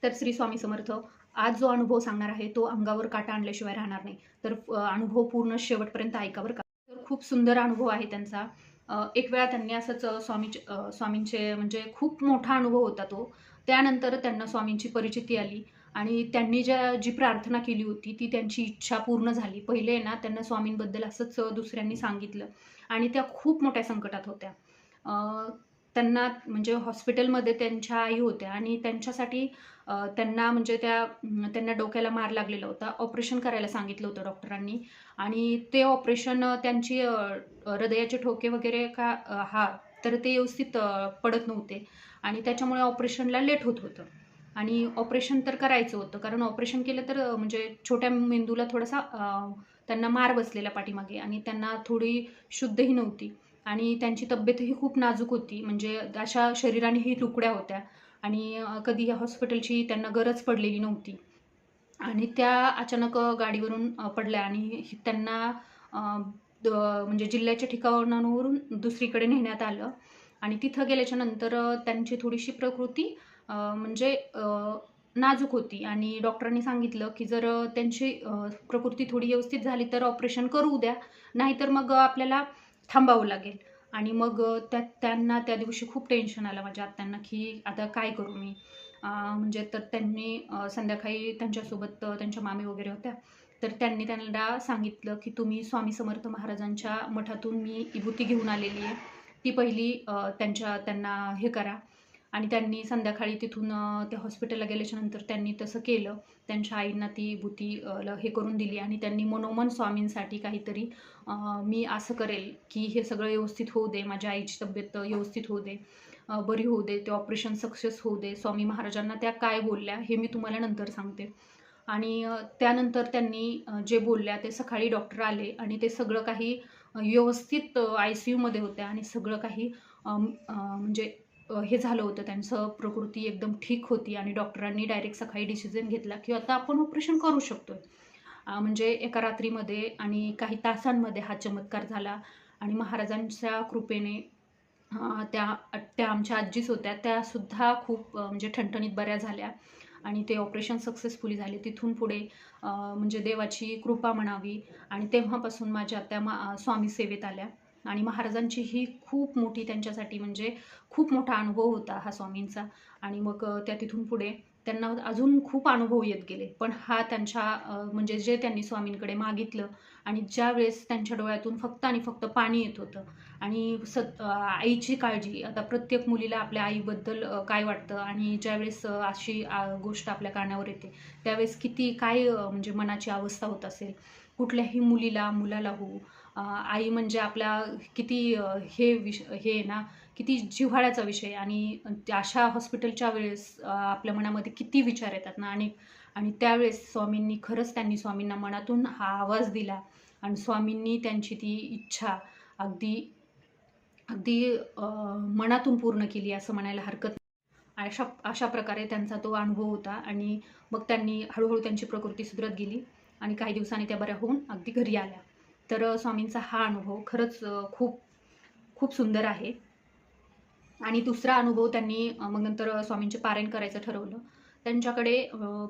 तर श्री स्वामी समर्थ आज जो अनुभव सांगणार आहे तो अंगावर काटा आणल्याशिवाय राहणार नाही. तर अनुभव पूर्ण शेवटपर्यंत ऐका बरं का. तर खूप सुंदर अनुभव आहे त्यांचा. एक वेळा त्यांनी असंच स्वामींचे म्हणजे खूप मोठा अनुभव होता तो. त्यानंतर त्यांना स्वामींची परिचिती आली आणि त्यांनी जी प्रार्थना केली होती ती त्यांची इच्छा पूर्ण झाली. पहिले ना त्यांना स्वामींबद्दल असंच दुसऱ्यांनी सांगितलं आणि त्या खूप मोठ्या संकटात होत्या. त्यांना म्हणजे हॉस्पिटलमध्ये त्यांच्या आई होत्या आणि त्यांच्यासाठी त्यांना म्हणजे त्यांना डोक्याला मार लागलेला होता. ऑपरेशन करायला सांगितलं होतं डॉक्टरांनी आणि ते ऑपरेशन त्यांची हृदयाचे ठोके वगैरे तर ते व्यवस्थित पडत नव्हते आणि त्याच्यामुळे ऑपरेशनला लेट होत होतं आणि ऑपरेशन तर करायचं होतं. कारण ऑपरेशन केलं तर म्हणजे छोट्या मेंदूला थोडासा त्यांना मार बसलेला पाठीमागे आणि त्यांना थोडी शुद्धही नव्हती आणि त्यांची तब्येतही खूप नाजूक होती. म्हणजे अशा शरीरानेही तुकड्या होत्या आणि कधी या हॉस्पिटलची त्यांना गरज पडलेली नव्हती आणि त्या अचानक गाडीवरून पडल्या आणि त्यांना अ, म्हणजे जिल्ह्याच्या ठिकाणावरून दुसरीकडे नेण्यात आलं आणि तिथं गेल्याच्या नंतर त्यांची थोडीशी प्रकृती म्हणजे नाजूक होती आणि डॉक्टरांनी सांगितलं की जर त्यांची प्रकृती थोडी व्यवस्थित झाली तर ऑपरेशन करू द्या, नाहीतर मग आपल्याला थांबावं लागेल. आणि मग त्यांना त्या दिवशी खूप टेन्शन आलं माझ्या आत्यांना की आता काय करू मी? म्हणजे तर त्यांनी संध्याकाळी त्यांच्यासोबत त्यांच्या मामी वगैरे होत्या. तर त्यांनी त्यांना सांगितलं की तुम्ही स्वामी समर्थ महाराजांच्या मठातून मी विभूती घेऊन आलेली आहे. ती पहिली त्यांना हे करा आणि त्यांनी संध्याकाळी तिथून त्या हॉस्पिटलला गेल्याच्यानंतर त्यांनी तसं केलं. त्यांच्या आईंना ती विभूती हे करून दिली आणि त्यांनी मनोमन स्वामींसाठी काहीतरी मी असं करेल की हे सगळं व्यवस्थित होऊ दे, माझ्या आईची तब्येत व्यवस्थित होऊ दे, बरी होऊ दे, ते ऑपरेशन सक्सेस होऊ दे. स्वामी महाराजांना त्या काय बोलल्या हे मी तुम्हाला नंतर सांगते. आणि त्यानंतर त्यांनी जे बोलल्या ते सकाळी डॉक्टर आले आणि ते सगळं काही व्यवस्थित ICUमध्ये होत्या आणि सगळं काही म्हणजे हे झालं होतं, त्यांचं प्रकृती एकदम ठीक होती आणि डॉक्टरांनी डायरेक्ट सकाळी डिसिजन घेतला की आता आपण ऑपरेशन करू शकतोय. म्हणजे एका रात्रीमध्ये आणि काही तासांमध्ये हा चमत्कार झाला आणि महाराजांच्या कृपेने त्या त्या आमच्या आजीच होत्या. त्यासुद्धा खूप म्हणजे ठणठणीत बऱ्या झाल्या आणि ते ऑपरेशन सक्सेसफुली झाले. तिथून पुढे म्हणजे देवाची कृपा म्हणावी आणि तेव्हापासून माझ्या त्या स्वामी सेवेत आल्या आणि महाराजांची ही खूप मोठी त्यांच्यासाठी म्हणजे खूप मोठा अनुभव होता हा स्वामींचा आणि मग त्या तिथून पुढे त्यांना अजून खूप अनुभव येत गेले. पण हा त्यांच्या म्हणजे जे त्यांनी स्वामींकडे मागितलं आणि ज्यावेळेस त्यांच्या डोळ्यातून फक्त आणि फक्त पाणी येत होतं आणि आईची काळजी, आता प्रत्येक मुलीला आपल्या आईबद्दल काय वाटतं आणि ज्यावेळेस अशी गोष्ट आपल्या कानावर येते, त्यावेळेस किती काय म्हणजे मनाची अवस्था होत असेल. कुठल्याही मुलाला हो, आई म्हणजे आपल्या किती हे आहे ना, किती जिव्हाळ्याचा विषय आणि अशा हॉस्पिटलच्या वेळेस आपल्या मनामध्ये किती विचार येतात ना आणि आणि त्यावेळेस त्यांनी स्वामींना मनातून हा आवाज दिला आणि स्वामींनी त्यांची ती इच्छा अगदी अगदी मनातून पूर्ण केली असं म्हणायला हरकत नाही. अशा अशा प्रकारे त्यांचा तो अनुभव होता आणि मग त्यांनी हळूहळू त्यांची प्रकृती सुधरत गेली आणि काही दिवसांनी त्या बऱ्या होऊन अगदी घरी आल्या. तर स्वामींचा हा अनुभव खरंच खूप खूप सुंदर आहे. आणि दुसरा अनुभव त्यांनी मग नंतर स्वामींचे पारायण करायचं ठरवलं. त्यांच्याकडे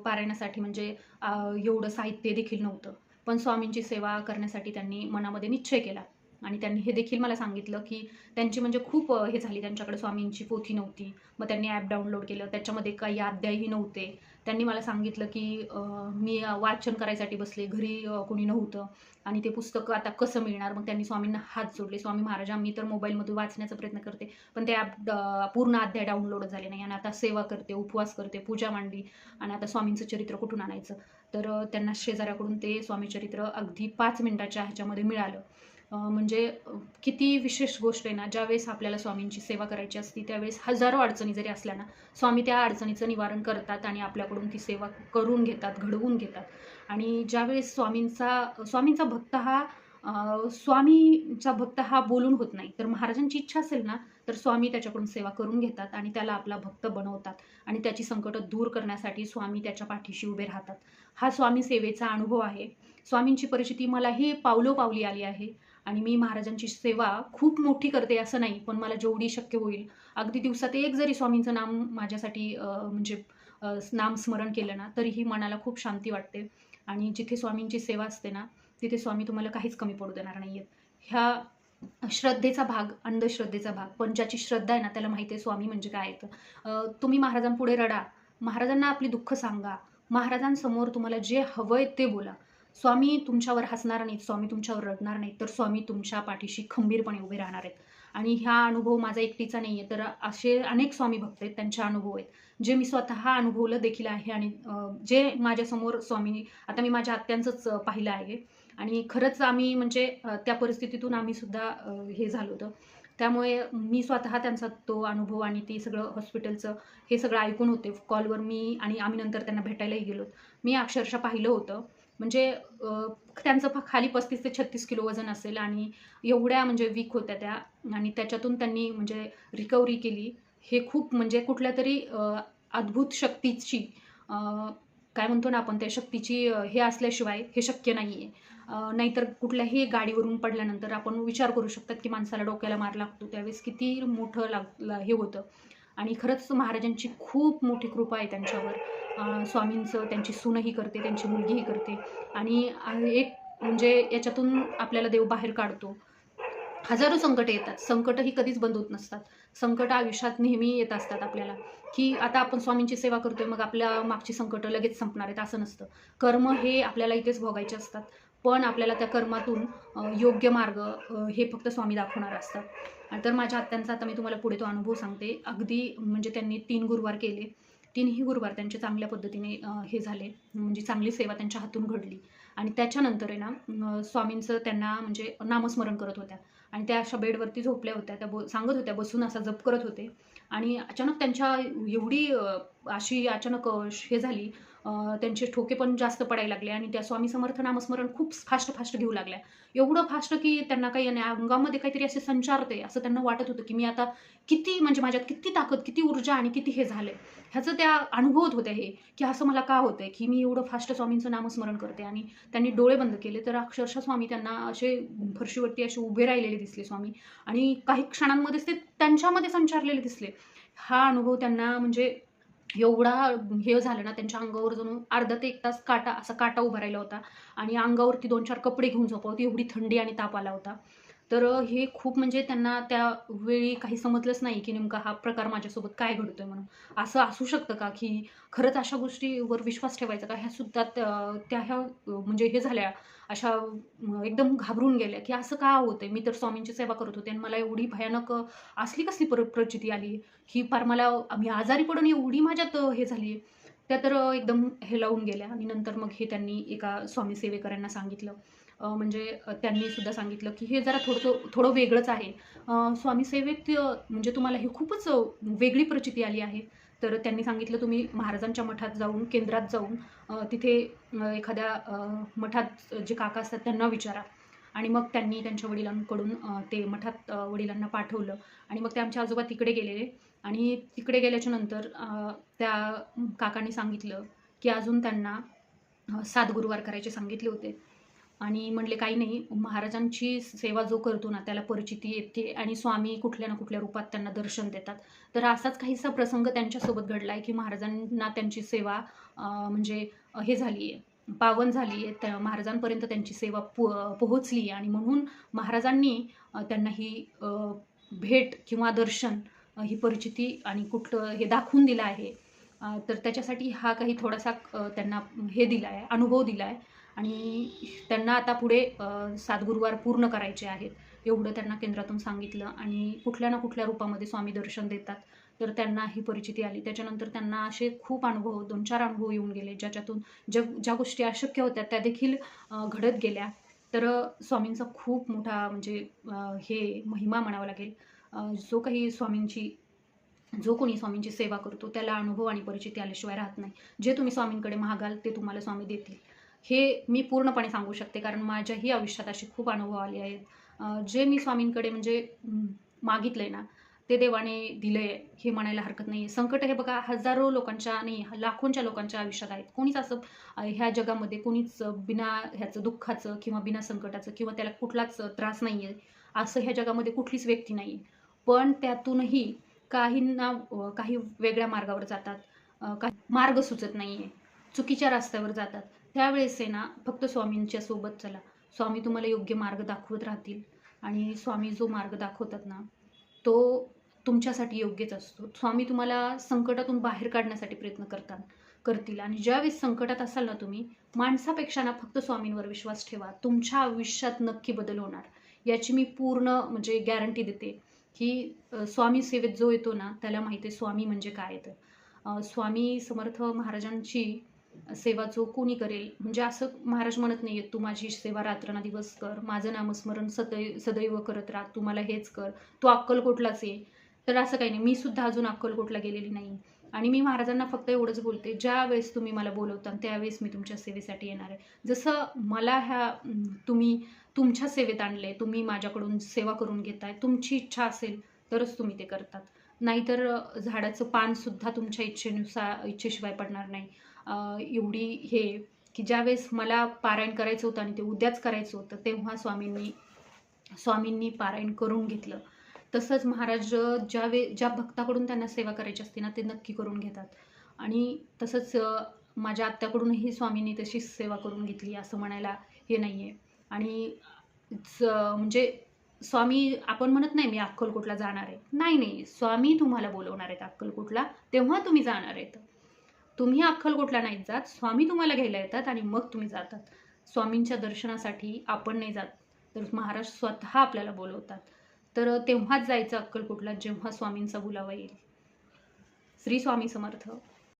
पारायणासाठी म्हणजे एवढं साहित्य देखील नव्हतं. पण स्वामींची सेवा करण्यासाठी त्यांनी मनामध्ये निश्चय केला आणि त्यांनी हे देखील मला सांगितलं, की त्यांची म्हणजे खूप हे झाली, त्यांच्याकडे स्वामींची पोथी नव्हती. मग त्यांनी ॲप डाउनलोड केलं. त्याच्यामध्ये काही अध्यायही नव्हते. त्यांनी मला सांगितलं, की मी वाचन करायसाठी बसले. घरी कोणी नव्हतं आणि ते पुस्तकं आता कसं मिळणार? मग त्यांनी स्वामींना हात जोडले. स्वामी महाराजा, मी तर मोबाईलमधून वाचण्याचा प्रयत्न करते, पण ते ॲप पूर्ण अध्याय डाउनलोड झाले नाही आणि आता सेवा करते, उपवास करते, पूजा मांडली आणि आता स्वामींचं चरित्र कुठून आणायचं? तर त्यांना शेजाऱ्याकडून ते स्वामी चरित्र अगदी 5 मिनिटाच्या ह्याच्यामध्ये मिळालं. म्हणजे किती विशेष गोष्ट आहे ना, ज्यावेळेस आपल्याला स्वामींची सेवा करायची असते, त्यावेळेस हजारो अडचणी जरी असल्या ना, स्वामी त्या अडचणीचं निवारण करतात आणि आपल्याकडून ती सेवा करून घेतात, घडवून घेतात. आणि ज्यावेळेस स्वामींचा भक्त हा बोलून होत नाही. तर महाराजांची इच्छा असेल ना, तर स्वामी त्याच्याकडून सेवा करून घेतात आणि त्याला आपला भक्त बनवतात आणि त्याची संकटं दूर करण्यासाठी स्वामी त्याच्या पाठीशी उभे राहतात. हा स्वामी सेवेचा अनुभव आहे. स्वामींची परिचिती मलाही पावलोपावली आली आहे आणि मी महाराजांची सेवा खूप मोठी करते असं नाही, पण मला जेवढी शक्य होईल, अगदी दिवसात एक जरी स्वामींचं नाम माझ्यासाठी म्हणजे नामस्मरण केलं ना तरीही मनाला खूप शांती वाटते. आणि जिथे स्वामींची सेवा असते ना, तिथे स्वामी तुम्हाला काहीच कमी पडू देणार नाही आहेत. ह्या श्रद्धेचा भाग, अंधश्रद्धेचा भाग. पण ज्याची श्रद्धा आहे ना त्याला माहिती आहे स्वामी म्हणजे काय आहे. तुम्ही महाराजांपुढे रडा, महाराजांना आपली दुःख सांगा, महाराजांसमोर तुम्हाला जे हवंय ते बोला. स्वामी तुमच्यावर हसणार नाहीत, स्वामी तुमच्यावर रडणार नाहीत, तर स्वामी तुमच्या पाठीशी खंबीरपणे उभे राहणार आहेत. आणि हा अनुभव माझा एकटीचा नाही आहे, तर असे अनेक स्वामी भक्त आहेत, त्यांचे अनुभव आहेत, जे मी स्वतः अनुभवलं देखील आहे. आणि जे माझ्यासमोर स्वामी, आता मी माझ्या आत्यांचंच पाहिलं आहे. आणि खरंच आम्ही म्हणजे त्या परिस्थितीतून आम्ही सुद्धा हे झालो होतं. त्यामुळे मी स्वतः त्यांचा तो अनुभव आणि ते सगळं हॉस्पिटलचं हे सगळं ऐकून होते कॉलवर मी. आणि आम्ही नंतर त्यांना भेटायलाही गेलो. मी अक्षरशः पाहिलं होतं. म्हणजे त्यांचं खाली 35 ते 36 किलो वजन असेल आणि एवढ्या म्हणजे वीक होत्या त्या. आणि त्याच्यातून त्यांनी म्हणजे रिकव्हरी केली. हे खूप म्हणजे कुठल्यातरी अद्भुत शक्तीची, काय म्हणतो ना आपण, त्या शक्तीची हे असल्याशिवाय हे शक्य नाही आहे. नाहीतर कुठल्याही गाडीवरून पडल्यानंतर आपण विचार करू शकतात की माणसाला डोक्याला मार लागतो, त्यावेळेस किती मोठं हे होतं. आणि खरंच महाराजांची खूप मोठी कृपा आहे त्यांच्यावर. स्वामींचं त्यांची सूनही करते, त्यांची मुलगीही करते. आणि एक म्हणजे याच्यातून आपल्याला देव बाहेर काढतो. हजारो संकट येतात, संकट ही कधीच बंद होत नसतात. संकट आयुष्यात नेहमी येत असतात आपल्याला, की आता आपण स्वामींची सेवा करतोय मग आपल्या मागची संकटं लगेच संपणार आहेत असं नसतं. कर्म हे आपल्याला इथेच भोगायचे असतात. पण आपल्याला त्या कर्मातून योग्य मार्ग हे फक्त स्वामी दाखवणार असतात. तर माझ्या आत्यांचा आता मी तुम्हाला पुढे तो अनुभव सांगते. अगदी म्हणजे त्यांनी 3 गुरुवार केले. 3ही गुरुवार त्यांचे चांगल्या पद्धतीने हे झाले, म्हणजे चांगली सेवा त्यांच्या हातून घडली. आणि त्याच्यानंतर आहे ना स्वामींचं त्यांना म्हणजे नामस्मरण करत होत्या. आणि त्या अशा बेडवरती झोपल्या होत्या. त्या सांगत होत्या, बसून असा जप करत होते. आणि अचानक त्यांच्या एवढी अशी अचानक हे झाली, त्यांचे ठोके पण जास्त पडायला लागले. आणि त्या स्वामी समर्थ नामस्मरण खूप फास्ट घेऊ लागल्या. एवढं फास्ट की त्यांना काही नाही, अंगामध्ये काहीतरी असे संचारते असं त्यांना वाटत होतं, की मी आता किती म्हणजे माझ्यात किती ताकद, किती ऊर्जा आणि किती हे झालंय. ह्याचं त्या अनुभवत होत्या हे, की असं मला का होतंय, की मी एवढं फास्ट स्वामींचं नामस्मरण करते. आणि त्यांनी डोळे बंद केले तर अक्षरशः स्वामी त्यांना असे फरशीवरती असे उभे राहिलेले दिसले स्वामी. आणि काही क्षणांमध्येच ते त्यांच्यामध्ये संचारलेले दिसले. हा अनुभव त्यांना म्हणजे एवढा हे झालं ना, त्यांच्या अंगावर जणू अर्धा ते 1 तास असा काटा उभा राहिला होता. आणि अंगावरती 2-4 कपडे घेऊन झोपा होती, एवढी थंडी आणि ताप आला होता. तर हे खूप म्हणजे त्यांना त्यावेळी काही समजलंच नाही, की नेमका हा प्रकार माझ्यासोबत काय घडतोय म्हणून. असं असू शकतं का, की खरंच अशा गोष्टीवर विश्वास ठेवायचा का? ह्या सुद्धा त्या ह्या म्हणजे हे झाल्या अशा एकदम घाबरून गेल्या, की असं का होतंय? मी तर स्वामींची सेवा करत होते आणि मला एवढी भयानक असली कसली प्रचिती आली, की फार मला मी आजारी पडून एवढी माझ्यात हे झाली. त्या तर एकदम हेलावून गेल्या. आणि नंतर मग हे त्यांनी एका स्वामी सेवेकरांना सांगितलं. म्हणजे त्यांनी सुद्धा सांगितलं, की हे जरा थोडं वेगळंच आहे. स्वामी सेवेत म्हणजे तुम्हाला ही खूपच वेगळी प्रचिती आली आहे. तर त्यांनी सांगितलं, तुम्ही महाराजांच्या मठात जाऊन, केंद्रात जाऊन तिथे एखाद्या मठात जे काका असतात त्यांना विचारा. आणि मग त्यांनी त्यांच्या वडिलांकडून ते मठात वडिलांना पाठवलं. आणि मग ते आमचे आजोबा तिकडे गेलेले. आणि तिकडे गेल्याच्या नंतर त्या काकांनी सांगितलं, की अजून त्यांना 7 गुरुवार करायचे सांगितले होते. आणि म्हणले, काही नाही, महाराजांची सेवा जो करतो ना त्याला परिचिती येते आणि स्वामी कुठल्या ना कुठल्या रूपात त्यांना दर्शन देतात. तर असाच काहीसा प्रसंग त्यांच्यासोबत घडला आहे, की महाराजांना त्यांची सेवा म्हणजे हे झाली आहे, पावन झाली आहे. त्या महाराजांपर्यंत त्यांची सेवा पोहोचली. आणि म्हणून महाराजांनी त्यांना ही भेट किंवा दर्शन, ही परिचिती आणि कुठलं हे दाखवून दिलं आहे. तर त्याच्यासाठी हा काही थोडासा त्यांना हे दिला आहे, अनुभव दिला आहे. आणि त्यांना आता पुढे 7 गुरुवार पूर्ण करायचे आहेत, एवढं त्यांना केंद्रातून सांगितलं. आणि कुठल्या ना कुठल्या रूपामध्ये स्वामी दर्शन देतात. तर त्यांना ही परिचिती आली. त्याच्यानंतर त्यांना असे खूप अनुभव, 2-4 अनुभव येऊन गेले, ज्याच्यातून ज्या गोष्टी अशक्य होत्या त्या देखील घडत गेल्या. तर स्वामींचा खूप मोठा म्हणजे हे महिमा म्हणावा लागेल. जो कोणी स्वामींची सेवा करतो त्याला अनुभव आणि परिचिती आल्याशिवाय राहत नाही. जे तुम्ही स्वामींकडे मागाल ते तुम्हाला स्वामी देतील. हे मी पूर्णपणे सांगू शकते, कारण माझ्याही आयुष्यात असे खूप अनुभव आले आहेत. जे मी स्वामींकडे म्हणजे मागितलंय ना, ते देवाने दिलंय हे म्हणायला हरकत नाही. संकट हे बघा हजारो लोकांच्या नाही, लाखोंच्या लोकांच्या आयुष्यात आहेत. कोणीच असं ह्या जगामध्ये कोणीच बिना ह्याचं दुःखाचं किंवा बिना संकटाचं किंवा त्याला कुठलाच त्रास नाही आहे, असं ह्या जगामध्ये कुठलीच व्यक्ती नाही आहे. पण त्यातूनही काही वेगळ्या मार्गावर जातात. काही मार्ग सुचत नाही आहे, चुकीच्या रस्त्यावर जातात, त्यावेळेस आहे ना फक्त स्वामींच्या सोबत चला. स्वामी तुम्हाला योग्य मार्ग दाखवत राहतील आणि स्वामी जो मार्ग दाखवतात ना, तो तुमच्यासाठी योग्यच असतो. स्वामी तुम्हाला संकटातून बाहेर काढण्यासाठी प्रयत्न करतील आणि ज्यावेळेस संकटात असाल ना तुम्ही, माणसापेक्षा ना फक्त स्वामींवर विश्वास ठेवा. तुमच्या आयुष्यात नक्की बदल होणार. याची मी पूर्ण म्हणजे गॅरंटी देते, की स्वामी सेवेत जो येतो ना, त्याला माहिती आहे स्वामी म्हणजे काय तर. स्वामी समर्थ महाराजांची सेवा जो कोणी करेल, म्हणजे असं महाराज म्हणत नाहीये, तू माझी सेवा रात्रंदिवस कर, माझं नामस्मरण सदैव करत राहा, तू मला हेच कर, तू अक्कलकोटलाच ये. तर असं काही नाही. मी सुद्धा अजून अक्कलकोटला गेलेली नाही आणि मी महाराजांना फक्त एवढंच बोलते, ज्यावेळेस तुम्ही मला बोलवता त्यावेळेस मी तुमच्या सेवेसाठी येणार आहे. जसं मला तुम्ही तुमच्या सेवेत आणले, तुम्ही माझ्याकडून सेवा करून घेताय, तुमची इच्छा असेल तरच तुम्ही ते करतात. नाहीतर झाडाचं पानसुद्धा तुमच्या इच्छेशिवाय पडणार नाही. एवढी हे की ज्यावेळेस मला पारायण करायचं होतं आणि ते उद्याच करायचं होतं, तेव्हा स्वामींनी पारायण करून घेतलं. तसंच महाराज ज्या भक्ताकडून त्यांना सेवा करायची असते ना, ते नक्की करून घेतात. आणि तसंच माझ्या आत्याकडूनही स्वामींनी तशीच सेवा करून घेतली असं म्हणायला हे नाही आहे. आणि म्हणजे स्वामी आपण म्हणत नाही मी अक्कलकोटला जाणार आहे. नाही, स्वामी तुम्हाला बोलवणार आहेत अक्कलकोटला, तेव्हा तुम्ही जाणार आहेत. तुम्ही अक्कलकोटला नाहीत जात, स्वामी तुम्हाला घ्यायला येतात आणि मग तुम्ही जातात. स्वामींच्या दर्शनासाठी आपण नाही जात, तर महाराज स्वतः आपल्याला बोलवतात. तर तेव्हाच जायचं अक्कलकोटला जेव्हा स्वामींचा बुलावा येईल. श्री स्वामी समर्थ.